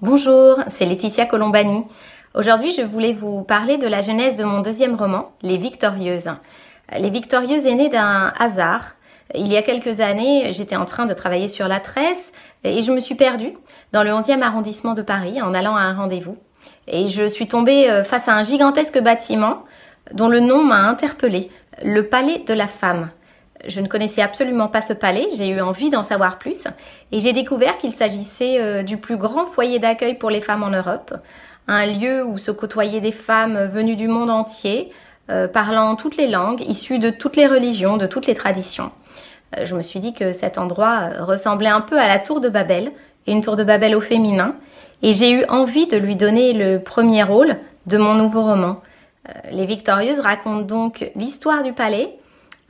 Bonjour, c'est Laetitia Colombani. Aujourd'hui, je voulais vous parler de la genèse de mon deuxième roman, Les Victorieuses. Les Victorieuses est né d'un hasard. Il y a quelques années, j'étais en train de travailler sur la tresse et je me suis perdue dans le 11e arrondissement de Paris en allant à un rendez-vous. Et je suis tombée face à un gigantesque bâtiment dont le nom m'a interpellée, le Palais de la Femme. Je ne connaissais absolument pas ce palais, j'ai eu envie d'en savoir plus et j'ai découvert qu'il s'agissait du plus grand foyer d'accueil pour les femmes en Europe, un lieu où se côtoyaient des femmes venues du monde entier, parlant toutes les langues, issues de toutes les religions, de toutes les traditions. Je me suis dit que cet endroit ressemblait un peu à la tour de Babel, une tour de Babel au féminin, et j'ai eu envie de lui donner le premier rôle de mon nouveau roman. Les Victorieuses racontent donc l'histoire du palais,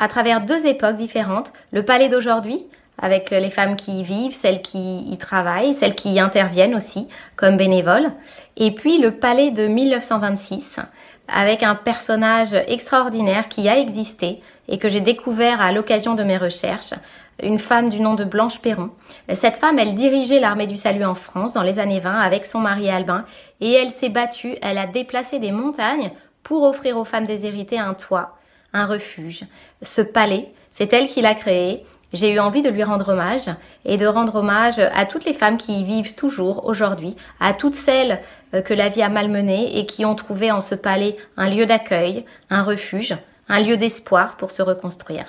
à travers deux époques différentes. Le palais d'aujourd'hui, avec les femmes qui y vivent, celles qui y travaillent, celles qui y interviennent aussi, comme bénévoles. Et puis le palais de 1926, avec un personnage extraordinaire qui a existé et que j'ai découvert à l'occasion de mes recherches, une femme du nom de Blanche Perron. Cette femme, elle dirigeait l'armée du salut en France dans les années 20 avec son mari Albin et elle s'est battue, elle a déplacé des montagnes pour offrir aux femmes déshéritées un toit, un refuge. Ce palais, c'est elle qui l'a créé. J'ai eu envie de lui rendre hommage et de rendre hommage à toutes les femmes qui y vivent toujours aujourd'hui, à toutes celles que la vie a malmenées et qui ont trouvé en ce palais un lieu d'accueil, un refuge, un lieu d'espoir pour se reconstruire.